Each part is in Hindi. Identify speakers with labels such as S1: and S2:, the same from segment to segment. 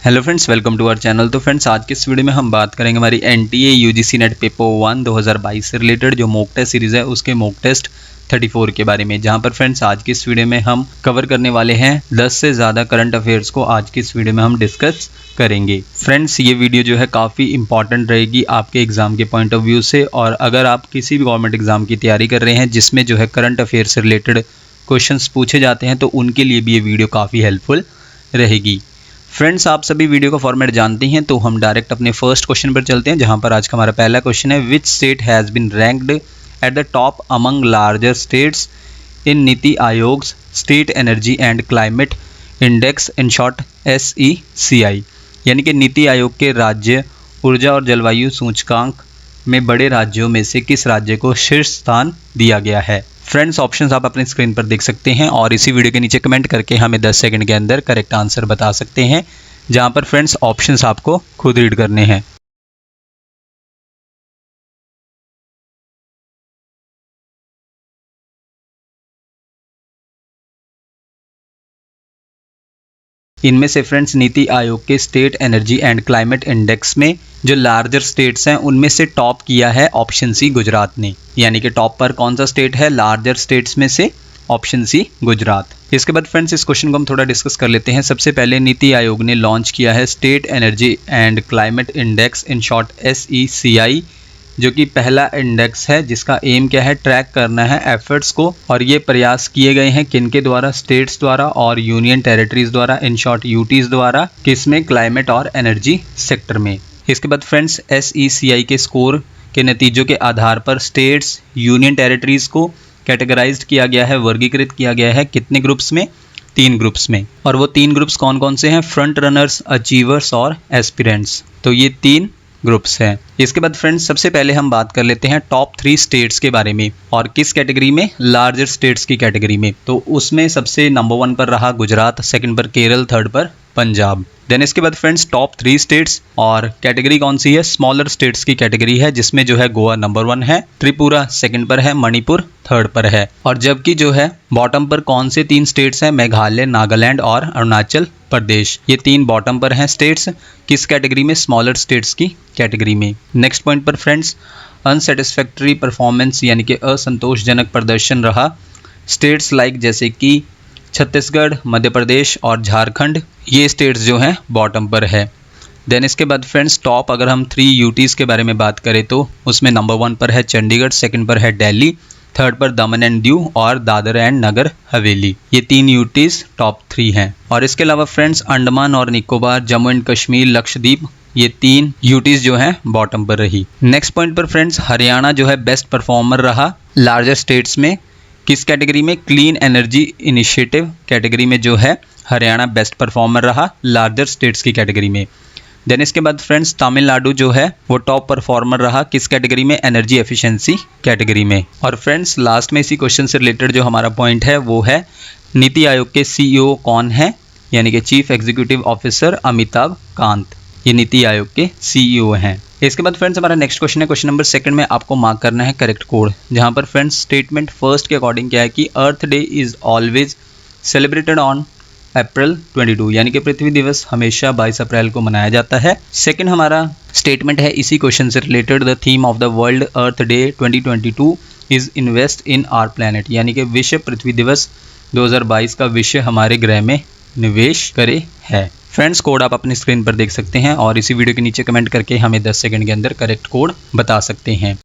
S1: Hello friends, welcome to our channel. तो फ्रेंड्स, आज के इस वीडियो में हम बात करेंगे हमारी एनटीए यूजीसी नेट पेपर 1 2022 से रिलेटेड जो मॉक टेस्ट सीरीज़ है उसके मॉक टेस्ट 34 के बारे में, जहां पर फ्रेंड्स आज की इस वीडियो में हम कवर करने वाले हैं 10 से ज़्यादा करंट अफेयर्स को आज की इस वीडियो में हम डिस्कस करेंगे। फ्रेंड्स, ये वीडियो जो है काफ़ी इंपॉर्टेंट रहेगी आपके एग्जाम के पॉइंट ऑफ व्यू से, और अगर आप किसी भी गवर्नमेंट एग्जाम की तैयारी कर रहे हैं जिसमें जो है करंट अफेयर से रिलेटेड क्वेश्चंस पूछे जाते हैं तो उनके लिए भी ये वीडियो काफ़ी हेल्पफुल रहेगी। फ्रेंड्स, आप सभी वीडियो का फॉर्मेट जानते हैं, तो हम डायरेक्ट अपने फर्स्ट क्वेश्चन पर चलते हैं, जहां पर आज का हमारा पहला क्वेश्चन है, which state has been ranked at the top among larger states in NITI Aayog's state energy and climate index, in short SECI, यानी कि नीति आयोग के राज्य ऊर्जा और जलवायु सूचकांक में बड़े राज्यों में से किस राज्य को शीर्ष स्थान दिया गया है। फ्रेंड्स, ऑप्शंस आप अपनी स्क्रीन पर देख सकते हैं और इसी वीडियो के नीचे कमेंट करके हमें 10 सेकंड के अंदर करेक्ट आंसर बता सकते हैं, जहां पर फ्रेंड्स ऑप्शंस आपको खुद रीड करने हैं। इनमें से फ्रेंड्स नीति आयोग के state energy and climate index में जो लार्जर स्टेट्स हैं उनमें से टॉप किया है ऑप्शन सी गुजरात ने, यानी कि टॉप पर कौन सा स्टेट है लार्जर स्टेट्स में से, ऑप्शन सी गुजरात। इसके बाद फ्रेंड्स इस क्वेश्चन को हम थोड़ा डिस्कस कर लेते हैं। सबसे पहले नीति आयोग ने लॉन्च किया है state energy and climate index, in short SECI, जो कि पहला इंडेक्स है जिसका एम क्या है, ट्रैक करना है एफर्ट्स को, और ये प्रयास किए गए हैं किनके द्वारा, स्टेट्स द्वारा और यूनियन टेरिटरीज द्वारा, इन शॉर्ट यूटीज द्वारा, किसमें, क्लाइमेट और एनर्जी सेक्टर में। इसके बाद फ्रेंड्स SECI के स्कोर के नतीजों के आधार पर स्टेट्स यूनियन टेरिटरीज को कैटेगराइज्ड किया गया है, वर्गीकृत किया गया है कितने ग्रुप्स में, 3 ग्रुप्स में, और वो 3 ग्रुप्स कौन कौन से हैं, फ्रंट रनर्स, अचीवर्स और एस्पिरेंट्स। तो ये 3 ग्रुप्स हैं। इसके बाद फ्रेंड्स सबसे पहले हम बात कर लेते हैं टॉप 3 स्टेट्स के बारे में, और किस कैटेगरी में, लार्जर स्टेट्स की कैटेगरी में। तो उसमें सबसे नंबर 1 पर रहा गुजरात, सेकंड पर केरल, थर्ड पर पंजाब। देन इसके बाद फ्रेंड्स टॉप 3 स्टेट्स, और कैटेगरी कौन सी है, स्मॉलर स्टेट्स की कैटेगरी है, जिसमें जो है गोवा नंबर 1 है, त्रिपुरा सेकंड पर है, मणिपुर थर्ड पर है, और जबकि जो है बॉटम पर कौन से 3 स्टेट्स हैं, मेघालय, नागालैंड और अरुणाचल प्रदेश। ये 3 बॉटम पर हैं स्टेट्स, किस कैटेगरी में, स्मॉलर स्टेट्स की कैटेगरी में। नेक्स्ट पॉइंट पर फ्रेंड्स अनसेटिस्फैक्टरी परफॉर्मेंस, यानी कि असंतोषजनक प्रदर्शन रहा स्टेट्स लाइक जैसे कि छत्तीसगढ़, मध्य प्रदेश और झारखंड, ये स्टेट्स जो हैं बॉटम पर है। देन इसके बाद फ्रेंड्स टॉप अगर हम 3 यूटीज़ के बारे में बात करें तो उसमें नंबर 1 पर है चंडीगढ़, सेकंड पर है दिल्ली, थर्ड पर दमन एंड दीव और दादर एंड नगर हवेली। ये 3 यूटीज़ टॉप 3 हैं। और इसके अलावा फ्रेंड्स अंडमान और निकोबार, जम्मू एंड कश्मीर, लक्षद्वीप, ये 3 यूटीज़ जो हैं बॉटम पर रही। नेक्स्ट पॉइंट पर फ्रेंड्स हरियाणा जो है बेस्ट परफॉर्मर रहा लार्जर स्टेट्स में, किस कैटेगरी में, क्लीन एनर्जी इनिशिएटिव कैटेगरी में जो है हरियाणा बेस्ट परफॉर्मर रहा लार्जर स्टेट्स की कैटेगरी में। देन इसके बाद फ्रेंड्स तमिलनाडु जो है वो टॉप परफॉर्मर रहा किस कैटेगरी में, एनर्जी एफिशिएंसी कैटेगरी में। और फ्रेंड्स लास्ट में इसी क्वेश्चन से रिलेटेड जो हमारा पॉइंट है वो है नीति आयोग के CEO कौन है, यानी कि chief executive officer Amitabh Kant, ये नीति आयोग के CEO हैं। इसके बाद फ्रेंड्स हमारा नेक्स्ट क्वेश्चन है, क्वेश्चन नंबर 2 में आपको मार्क करना है करेक्ट कोड, जहां पर फ्रेंड्स स्टेटमेंट फर्स्ट के अकॉर्डिंग क्या है कि earth day is always celebrated on April 22, यानी कि पृथ्वी दिवस हमेशा 22 अप्रैल को मनाया जाता है। सेकंड हमारा स्टेटमेंट है इसी क्वेश्चन से related, the theme of the world earth day 2022 is invest in our planet, यानी कि विश्व पृथ्वी दिवस 2022 का विषय हमारे ग्रह में निवेश करे है। फ्रेंड्स कोड आप अपनी स्क्रीन पर देख सकते हैं और इसी वीडियो के नीचे कमेंट करके हमें 10 सेकंड के अंदर करेक्ट कोड बता सकते हैं।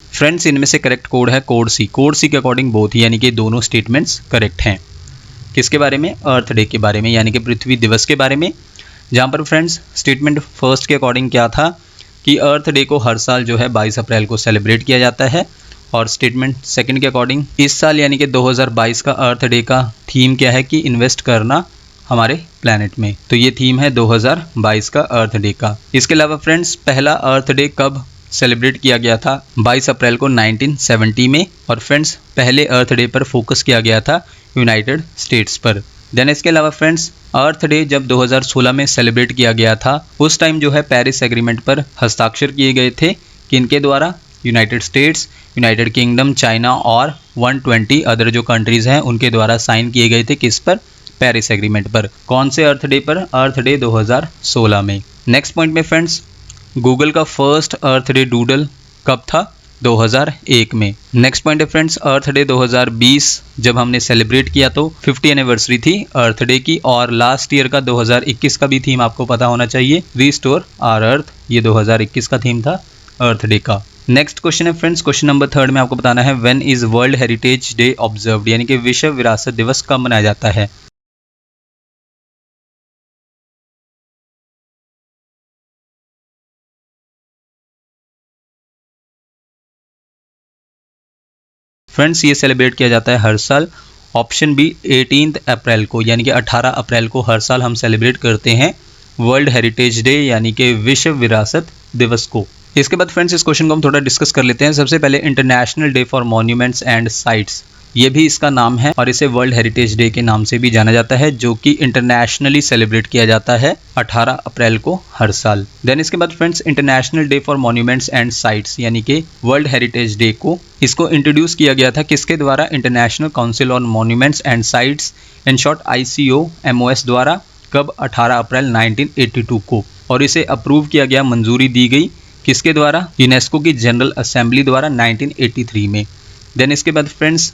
S1: फ्रेंड्स इनमें से करेक्ट कोड है कोड सी। कोड सी के अकॉर्डिंग बोथ ही, यानी कि दोनों स्टेटमेंट्स करेक्ट हैं। किसके बारे में, अर्थ डे के बारे में, यानी कि पृथ्वी दिवस के बारे में, जहाँ पर फ्रेंड्स स्टेटमेंट फर्स्ट के अकॉर्डिंग क्या था कि अर्थ डे को हर साल जो है 22 अप्रैल को सेलिब्रेट किया जाता है, और स्टेटमेंट सेकंड के अकॉर्डिंग इस साल यानी कि 2022 का अर्थ डे का थीम क्या है कि इन्वेस्ट करना हमारे प्लैनेट में, तो ये थीम है 2022 का अर्थ डे का। इसके अलावा फ्रेंड्स पहला अर्थ डे कब सेलिब्रेट किया गया था, 22 अप्रैल को 1970 में, और फ्रेंड्स पहले अर्थ डे पर फोकस किया गया था यूनाइटेड स्टेट्स पर। देन इसके अलावा फ्रेंड्स अर्थ डे जब 2016 में सेलिब्रेट किया गया था उस टाइम जो है पेरिस एग्रीमेंट पर हस्ताक्षर किए गए थे किनके द्वारा? United states, United kingdom, China और 120 अदर जो कंट्रीज़ हैं उनके द्वारा साइन किए गए थे। किस पर? पेरिस एग्रीमेंट पर। कौन से अर्थ डे पर? अर्थ डे 2016 में। नेक्स्ट पॉइंट में फ्रेंड्स, गूगल का फर्स्ट अर्थ डे डूडल कब था? 2001 में। नेक्स्ट पॉइंट है फ्रेंड्स, अर्थ डे 2020 जब हमने सेलिब्रेट किया तो 50 एनिवर्सरी थी अर्थ डे की, और लास्ट ईयर का 2021 का भी थीम आपको पता होना चाहिए, रिस्टोर आवर अर्थ। ये 2021 का थीम था अर्थ डे का। नेक्स्ट क्वेश्चन है फ्रेंड्स, क्वेश्चन नंबर 3 में आपको बताना है when is world heritage day observed, यानी कि विश्व विरासत दिवस कब मनाया जाता है? फ्रेंड्स ये सेलिब्रेट किया जाता है हर साल, ऑप्शन बी 18 अप्रैल को, यानी कि 18 अप्रैल को हर साल हम सेलिब्रेट करते हैं वर्ल्ड हेरिटेज डे यानी कि विश्व विरासत दिवस को। इसके बाद फ्रेंड्स इस क्वेश्चन को हम थोड़ा डिस्कस कर लेते हैं। सबसे पहले international day for monuments and sites, ये भी इसका नाम है और इसे वर्ल्ड हेरिटेज डे के नाम से भी जाना जाता है, जो कि इंटरनेशनली सेलिब्रेट किया जाता है 18 अप्रैल को हर साल। देन इसके बाद friends international day for monuments and sites यानी कि वर्ल्ड हेरिटेज डे को, इसको इंट्रोड्यूस किया गया था किसके द्वारा? International council on monuments and sites, in short ICOMOS द्वारा। कब? 18 अप्रैल 1982 को। और इसे अप्रूव किया गया, मंजूरी दी गई किसके द्वारा? यूनेस्को की जनरल असेंबली द्वारा 1983 में। देन इसके बाद friends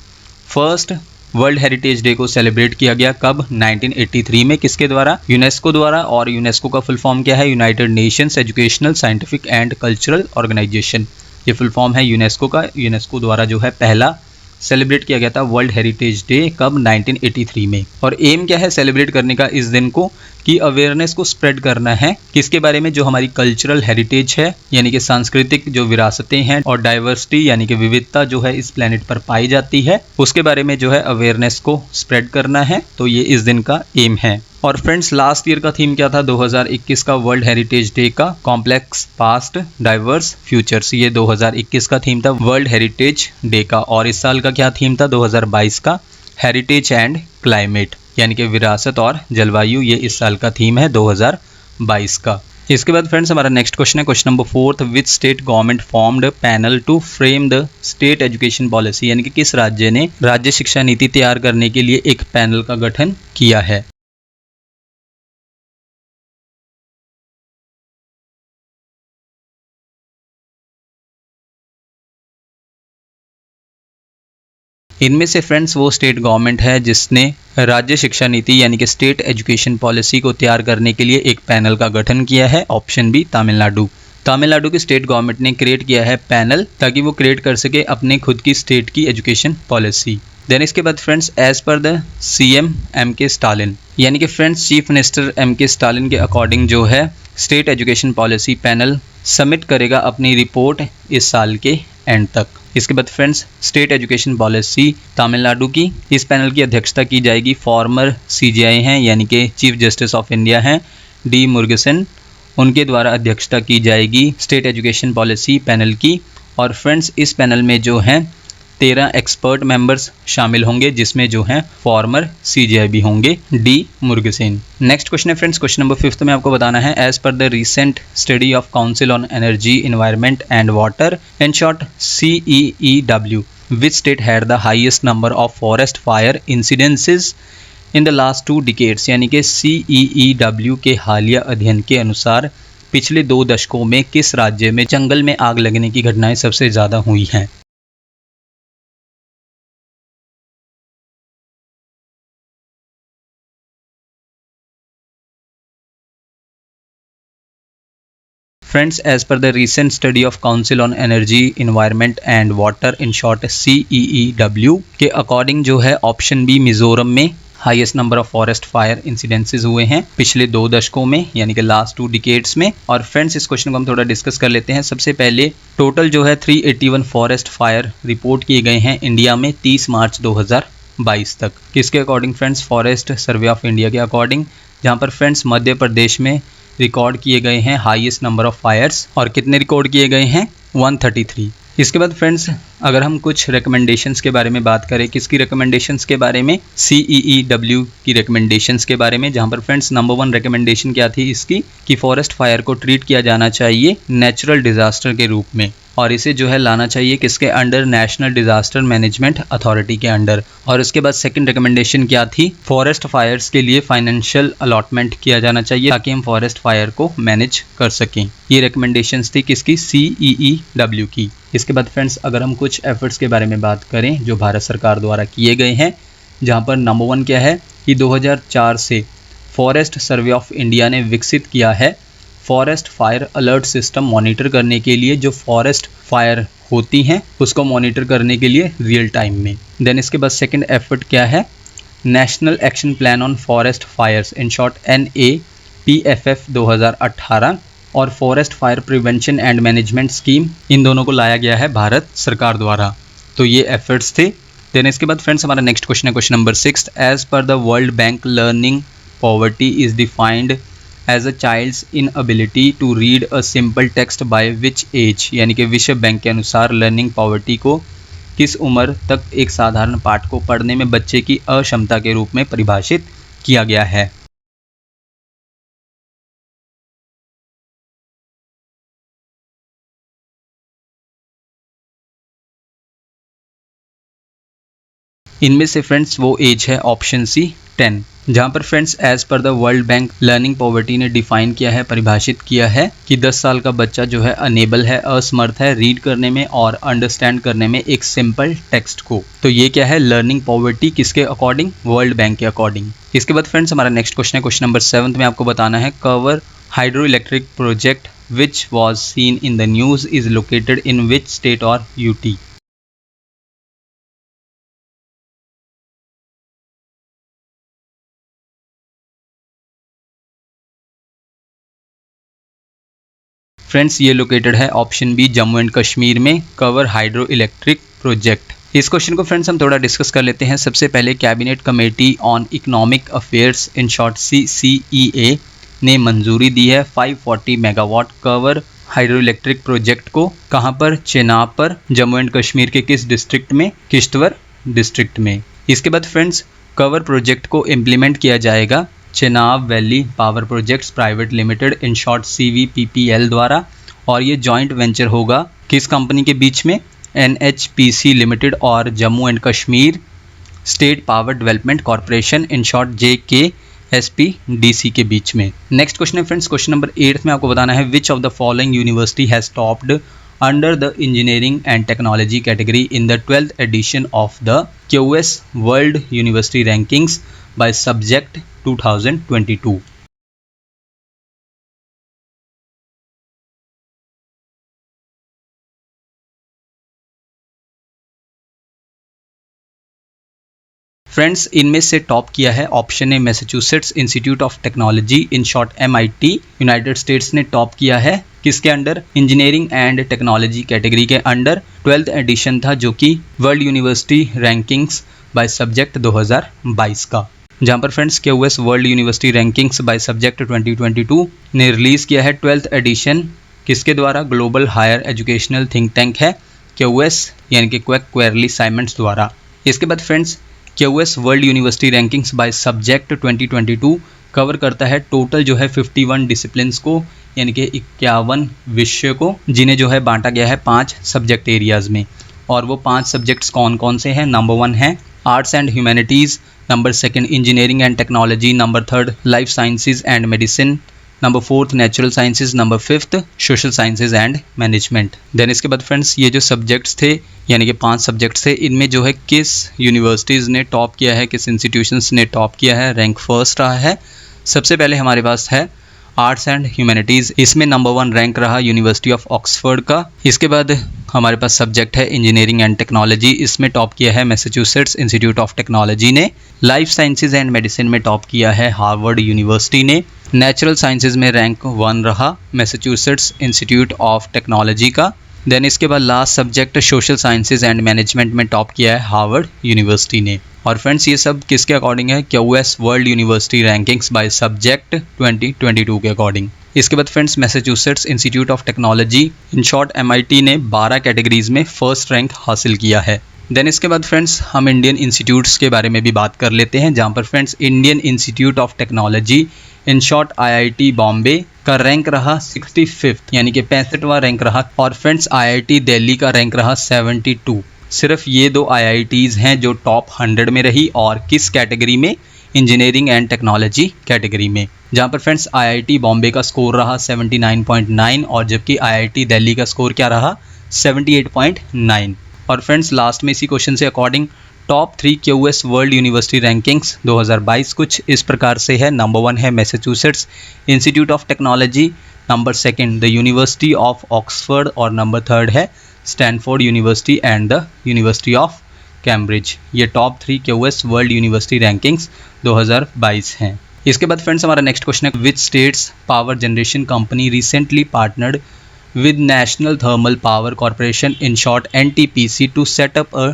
S1: first world heritage day को सेलिब्रेट किया गया कब? 1983 में। किसके द्वारा? यूनेस्को द्वारा। और यूनेस्को का फुल फॉर्म क्या है? United nations educational scientific and cultural organisation, ये फुल फॉर्म है यूनेस्को का। यूनेस्को द्वारा जो है पहला सेलिब्रेट किया गया था वर्ल्ड हेरिटेज डे कब? 1983 में। और एम क्या है सेलिब्रेट करने का इस दिन को? कि अवेयरनेस को स्प्रेड करना है किसके बारे में? जो हमारी कल्चरल हेरिटेज है यानी कि सांस्कृतिक जो विरासतें हैं और डाइवर्सिटी यानी कि विविधता जो है इस प्लेनेट पर पाई जाती है, उसके बारे में जो है अवेयरनेस को स्प्रेड करना है। तो ये इस दिन का एम है। और फ्रेंड्स लास्ट ईयर का थीम क्या था 2021 का वर्ल्ड हेरिटेज डे का? कॉम्प्लेक्स पास्ट डाइवर्स फ्यूचर्स, ये 2021 का थीम था वर्ल्ड हेरिटेज डे का। और इस साल का क्या थीम था 2022 का? हेरिटेज एंड क्लाइमेट यानी कि विरासत और जलवायु, ये इस साल का थीम है 2022 का। इसके बाद फ्रेंड्स हमारा नेक्स्ट क्वेश्चन है question number 4, which state government formed panel to frame the state education policy, यानी कि किस राज्य ने राज्य शिक्षा नीति तैयार करने के लिए एक पैनल का गठन किया है? इनमें से फ्रेंड्स वो स्टेट गवर्नमेंट है जिसने राज्य शिक्षा नीति यानी कि स्टेट एजुकेशन पॉलिसी को तैयार करने के लिए एक पैनल का गठन किया है। Option B Tamil Nadu. तमिलनाडु की स्टेट गवर्नमेंट ने क्रिएट किया है पैनल ताकि वो क्रिएट कर सके अपने खुद की स्टेट की एजुकेशन पॉलिसी। देन इसके बाद फ्रेंड्स एज पर द CM MK स्टालिन, यानी कि friends chief minister MK Stalin के अकॉर्डिंग जो है state education policy panel submit करेगा अपनी रिपोर्ट इस साल के एंड तक। इसके बाद friends state education policy Tamil Nadu की, इस पैनल की अध्यक्षता की जाएगी फॉर्मर CJI हैं यानी कि चीफ जस्टिस ऑफ इंडिया हैं D मुरुगेसन, उनके द्वारा अध्यक्षता की जाएगी स्टेट एजुकेशन पॉलिसी पैनल की। और फ्रेंड्स इस पैनल में जो हैं 13 एक्सपर्ट मेंबर्स शामिल होंगे जिसमें जो हैं फॉर्मर CJI भी होंगे D मुरुगेसन। नेक्स्ट क्वेश्चन है फ्रेंड्स क्वेश्चन नंबर 5 में आपको बताना है एज पर the recent study of council on energy environment and water, in short CEEW, which state had the highest number of forest fire incidences in the last 2 decades, यानी कि CEEW के हालिया अध्ययन के अनुसार पिछले 2 दशकों में किस राज्य में जंगल में आग लगने की घटनाएं सबसे ज़्यादा हुई हैं? फ्रेंड्स एज पर the recent study of council on energy environment and water, in short CEEW के अकॉर्डिंग जो है ऑप्शन बी मिजोरम में highest number of forest fire incidences हुए हैं पिछले 2 दशकों में यानी कि लास्ट 2 डिकेड्स में। और फ्रेंड्स इस क्वेश्चन को हम थोड़ा डिस्कस कर लेते हैं। सबसे पहले टोटल जो है 381 फॉरेस्ट फायर रिपोर्ट किए गए हैं इंडिया में 30 मार्च 2022 तक। किसके according friends? Forest survey of India के अकॉर्डिंग, जहाँ पर फ्रेंड्स मध्य प्रदेश में रिकॉर्ड किए गए हैं हाईएस्ट नंबर ऑफ फायर्स। और कितने रिकॉर्ड किए गए हैं? 133। इसके बाद फ्रेंड्स अगर हम कुछ रिकमेंडेशंस के बारे में बात करें, किसकी रिकमेंडेशंस के बारे में? CEEW की रिकमेंडेशंस के बारे में, जहां पर फ्रेंड्स नंबर 1 रिकमेंडेशन क्या थी इसकी कि फॉरेस्ट फायर को ट्रीट किया जाना चाहिए नेचुरल डिजास्टर के रूप में। और इसे जो है लाना चाहिए किसके under, national disaster management authority के अंडर। और उसके बाद सेकंड रिकमेंडेशन क्या थी, फॉरेस्ट फायर्स के लिए फाइनेंशियल अलॉटमेंट किया जाना चाहिए ताकि हम फॉरेस्ट फायर को मैनेज कर सकें। ये रिकमेंडेशंस थी किसकी, CEEW की। इसके बाद फ्रेंड्स अगर हम कुछ एफर्ट्स के बारे में बात करें जो भारत सरकार द्वारा किए गए हैं, जहाँ पर नंबर 1 क्या है कि 2004 से फॉरेस्ट सर्वे ऑफ इंडिया ने विकसित किया है forest fire alert system monitor करने के लिए, जो फॉरेस्ट फायर होती हैं उसको मॉनिटर करने के लिए रियल टाइम में। देन इसके बाद सेकंड एफर्ट क्या है, national action plan on forest fires, in short NAPFF 2018 और forest fire prevention and management scheme, इन दोनों को लाया गया है भारत सरकार द्वारा। तो ये एफर्ट्स थे। देन इसके बाद फ्रेंड्स हमारा नेक्स्ट क्वेश्चन है क्वेश्चन नंबर 6। एज पर the world bank learning poverty is defined as a child's inability to read a simple text by which age, यानी कि विश्व बैंक के अनुसार लर्निंग पॉवर्टी को किस उम्र तक एक साधारण पाठ को पढ़ने में बच्चे की अक्षमता के रूप में परिभाषित किया गया है। इनमें से फ्रेंड्स वो एज है ऑप्शन सी 10, जहाँ पर फ्रेंड्स एज पर the world bank learning poverty ने डिफाइन किया है, परिभाषित किया है कि 10 साल का बच्चा जो है अनेबल है, असमर्थ है रीड करने में और अंडरस्टैंड करने में एक सिंपल टेक्स्ट को। तो ये क्या है, लर्निंग पॉवर्टी किसके अकॉर्डिंग, वर्ल्ड बैंक के अकॉर्डिंग। इसके बाद फ्रेंड्स हमारा नेक्स्ट क्वेश्चन है क्वेश्चन नंबर 7 में आपको बताना है Kwar hydro electric project which was seen in the news is located in which state और UT। फ्रेंड्स ये लोकेटेड है option B Jammu and Kashmir में, कवर हाइड्रो इलेक्ट्रिक प्रोजेक्ट। इस क्वेश्चन को फ्रेंड्स हम थोड़ा डिस्कस कर लेते हैं। सबसे पहले cabinet committee on economic affairs in short CCEA ने मंजूरी दी है 540 megawatt cover hydro electric project को। कहाँ पर, चेनाब पर, जम्मू एंड कश्मीर के किस डिस्ट्रिक्ट में, किश्तवाड़ डिस्ट्रिक्ट में। इसके बाद फ्रेंड्स कवर प्रोजेक्ट को इम्प्लीमेंट किया जाएगा Chenab valley power projects private limited in short CVPPL द्वारा, और ये जॉइंट वेंचर होगा किस कंपनी के बीच में, NHPC लिमिटेड और Jammu and Kashmir state power development corporation in short JKSPDC के बीच में। नेक्स्ट क्वेश्चन है फ्रेंड्स क्वेश्चन नंबर 8 में आपको बताना है which of the following university has topped under the engineering and technology category in the 12th edition of the QS World University Rankings by Subject 2022। Friends इनमें से टॉप किया है option A Massachusetts Institute of Technology in short MIT, United States ने टॉप किया है किसके under, engineering and technology category के अंडर 12th एडिशन था जो कि world university rankings by subject 2022 का, जहाँ पर friends QS world university rankings by subject 2022 ने रिलीज़ किया है 12th एडिशन किसके द्वारा, global higher educational think tank है QS यानी कि क्वेर्ली साइमंड्स द्वारा। इसके बाद friends QS world university rankings by subject 2022 cover करता है टोटल जो है 51 डिसिप्लिन्स को, यानी कि 51 विषय को, जिन्हें जो है बांटा गया है 5 सब्जेक्ट एरियाज़ में। और वो 5 सब्जेक्ट्स कौन कौन से हैं, नंबर 1 है arts and humanities, number 2 engineering and technology, number 3 life sciences and medicine, number 4 natural sciences, number 5 social sciences and management. Then इसके बाद फ्रेंड्स ये जो सब्जेक्ट्स थे यानी कि 5 सब्जेक्ट्स थे, इनमें जो है किस यूनिवर्सिटीज़ ने टॉप किया है, किस इंस्टीट्यूशंस ने टॉप किया है, रैंक फर्स्ट रहा है। सबसे पहले हमारे पास है आर्ट्स एंड ह्यूमैनिटीज़, इसमें नंबर 1 रैंक रहा यूनिवर्सिटी ऑफ ऑक्सफोर्ड का। इसके बाद हमारे पास सब्जेक्ट है इंजीनियरिंग एंड टेक्नोलॉजी, इसमें टॉप किया है मैसाचुसेट्स इंस्टीट्यूट ऑफ टेक्नोलॉजी ने। लाइफ साइंसेज एंड मेडिसिन में टॉप किया है हार्वर्ड यूनिवर्सिटी ने। नेचुरल साइंसेज में रैंक 1 रहा मैसाचुसेट्स इंस्टीट्यूट ऑफ टेक्नोलॉजी का। देन इसके बाद last subject social sciences and management में टॉप किया है हार्वर्ड यूनिवर्सिटी ने। और फ्रेंड्स ये सब किसके अकॉर्डिंग है, QS world university rankings by subject 2022 के अकॉर्डिंग। इसके बाद friends Massachusetts Institute of Technology in short MIT ने 12 कैटेगरीज में फर्स्ट रैंक हासिल किया है। देन इसके बाद फ्रेंड्स हम इंडियन इंस्टीट्यूट्स के बारे में भी बात कर लेते हैं, जहाँ पर friends Indian institute of Technology in short IIT Bombay का रैंक रहा 65 यानी कि 65वां रैंक रहा। और फ्रेंड्स IIT दिल्ली का रैंक रहा 72। सिर्फ ये दो IITs हैं जो टॉप 100 में रही, और किस कैटेगरी में? इंजीनियरिंग एंड टेक्नोलॉजी कैटेगरी में, जहाँ पर फ्रेंड्स IIT बॉम्बे का स्कोर रहा 79.9 और जबकि IIT दिल्ली का स्कोर क्या रहा 78.9। और फ्रेंड्स लास्ट में इसी क्वेश्चन से according top 3 QS world university Rankings 2022 कुछ इस प्रकार से है। नंबर 1 है Massachusetts Institute of Technology, number 2 the University of Oxford और नंबर 3 है Stanford University and the University of Cambridge. ये top 3 QS world university Rankings 2022 हैं। इसके बाद फ्रेंड्स हमारा नेक्स्ट क्वेश्चन है, which state's power generation company recently partnered with National Thermal Power Corporation in short NTPC to set up a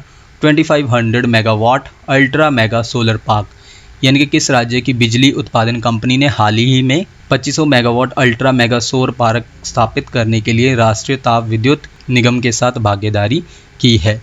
S1: 2500 megawatt ultra mega solar park. यानी कि किस राज्य की बिजली उत्पादन कंपनी ने हाल ही में 2500 मेगावाट अल्ट्रा मेगा सौर पार्क स्थापित करने के लिए राष्ट्रीय ताप विद्युत निगम के साथ भागीदारी की है।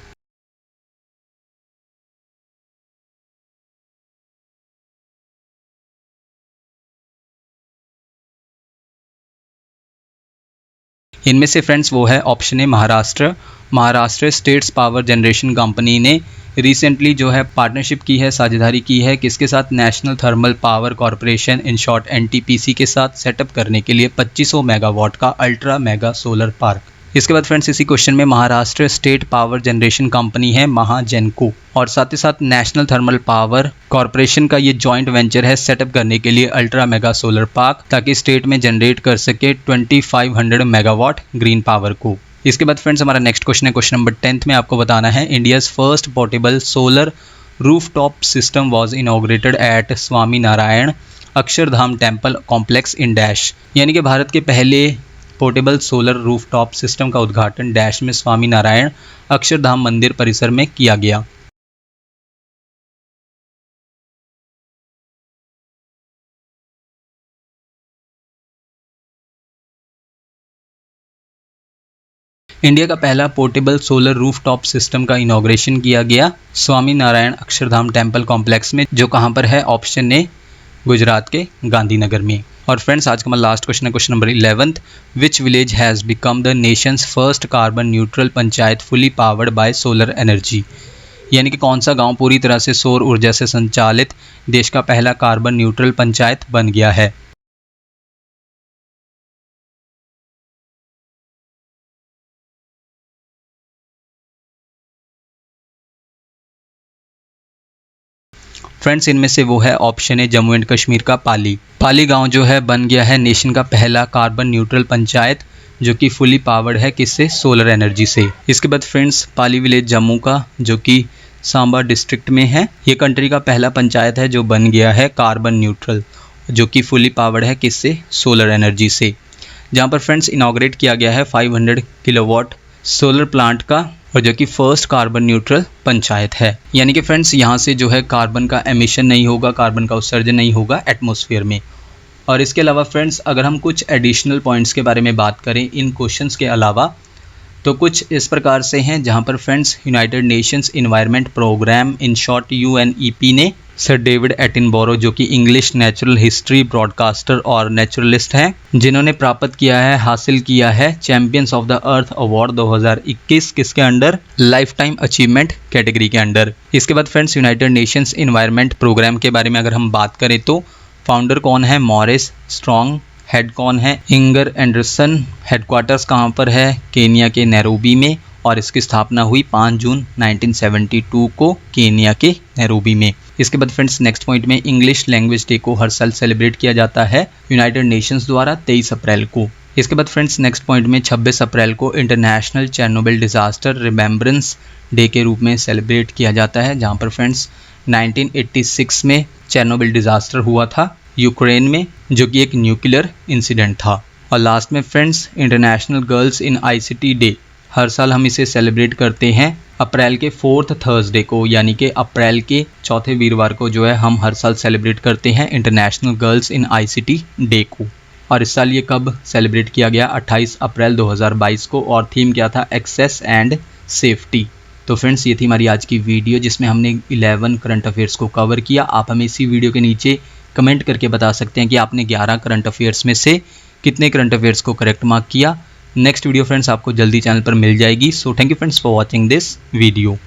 S1: इनमें से फ्रेंड्स वो है ऑप्शन ए Maharashtra states power generation company ने रिसेंटली जो है पार्टनरशिप की है, साझेदारी की है किसके साथ? National thermal power corporation in short NTPC के साथ सेटअप करने के लिए 2500 मेगावाट का अल्ट्रा मेगा सोलर पार्क। इसके बाद फ्रेंड्स इसी क्वेश्चन में Maharashtra state power generation company है महाजेनको, और साथ ही साथ नेशनल थर्मल पावर कॉरपोरेशन का ये जॉइंट वेंचर है सेटअप करने के लिए अल्ट्रा मेगा सोलर पार्क, ताकि स्टेट में जनरेट कर सके 2500 मेगावाट ग्रीन पावर को। इसके बाद फ्रेंड्स हमारा नेक्स्ट क्वेश्चन है, क्वेश्चन नंबर 10 में आपको बताना है, India's first portable solar rooftop system was inaugurated at Swami Narayan Akshardham temple complex in dash. यानी कि भारत के पहले पोर्टेबल सोलर रूफटॉप सिस्टम का उद्घाटन डैश में स्वामी नारायण अक्षरधाम मंदिर परिसर में किया गया। इंडिया का पहला पोर्टेबल सोलर रूफटॉप सिस्टम का इनॉग्रेशन किया गया स्वामी नारायण अक्षरधाम टेम्पल कॉम्प्लेक्स में, जो कहां पर है? ऑप्शन ए गुजरात के गांधीनगर में। और फ्रेंड्स आज का हमारा लास्ट क्वेश्चन है, question number 11, which village has become the Nations first carbon neutral panchayat fully powered by solar energy. यानी कि कौन सा गांव पूरी तरह से सौर ऊर्जा से संचालित देश का पहला कार्बन न्यूट्रल पंचायत बन गया है? फ्रेंड्स इनमें से वो है ऑप्शन है जम्मू एंड कश्मीर का पाली गांव जो है बन गया है नेशन का पहला कार्बन न्यूट्रल पंचायत, जो कि फुली पावर्ड है किससे? सोलर एनर्जी से। इसके बाद फ्रेंड्स पाली विलेज जम्मू का, जो कि सांबा डिस्ट्रिक्ट में है, ये कंट्री का पहला पंचायत है जो बन गया है कार्बन न्यूट्रल, जो कि फुली पावर्ड है किससे? सोलर एनर्जी से। जहाँ पर फ्रेंड्स इनॉग्रेट किया गया है 500 किलोवाट सोलर प्लांट का, और जो कि फर्स्ट कार्बन न्यूट्रल पंचायत है। यानी कि फ्रेंड्स यहाँ से जो है कार्बन का एमिशन नहीं होगा, कार्बन का उत्सर्जन नहीं होगा एटमॉस्फेयर में। और इसके अलावा फ्रेंड्स अगर हम कुछ एडिशनल पॉइंट्स के बारे में बात करें इन क्वेश्चंस के अलावा, तो कुछ इस प्रकार से हैं, जहाँ पर friends United Nations environment programme in short UNEP ने सर डेविड एटनबरो, जो कि इंग्लिश नेचुरल हिस्ट्री ब्रॉडकास्टर और नेचुरलिस्ट हैं, जिन्होंने प्राप्त किया है, हासिल किया है champions of the earth award 2021 किसके under? Life time achievement category के अंडर। इसके बाद friends United Nations environment programme के बारे में अगर हम बात करें तो फाउंडर कौन है? Morris strong. हेड कौन है? Inger Anderson. हेडक्वार्टर्स कहाँ पर है? केनिया के नैरोबी में, और इसकी स्थापना हुई 5 जून 1972 को केनिया के नैरोबी में। इसके बाद फ्रेंड्स नेक्स्ट पॉइंट में इंग्लिश लैंग्वेज डे को हर साल सेलिब्रेट किया जाता है यूनाइटेड नेशंस द्वारा 23 अप्रैल को। इसके बाद फ्रेंड्स नेक्स्ट पॉइंट में 26 अप्रैल को international Chernobyl disaster remembrance day के रूप में सेलिब्रेट किया जाता है, जहाँ पर फ्रेंड्स 1986 में चेरनोबिल डिजास्टर हुआ था यूक्रेन में, जो कि एक न्यूक्लियर इंसिडेंट था। और लास्ट में friends international girls in ICT day, हर साल हम इसे सेलिब्रेट करते हैं अप्रैल के 4th थर्सडे को, यानी कि अप्रैल के चौथे वीरवार को जो है हम हर साल सेलिब्रेट करते हैं international girls in ICT day को। और इस साल ये कब सेलिब्रेट किया गया? 28 अप्रैल 2022 को, और थीम क्या था? Access and safety. तो फ्रेंड्स ये थी हमारी आज की वीडियो, जिसमें हमने 11 करंट अफेयर्स को कवर किया। आप हमें इसी वीडियो के नीचे कमेंट करके बता सकते हैं कि आपने 11 करंट अफेयर्स में से कितने करंट अफेयर्स को करेक्ट मार्क किया। नेक्स्ट वीडियो फ्रेंड्स आपको जल्दी चैनल पर मिल जाएगी। So thank you friends for watching this video.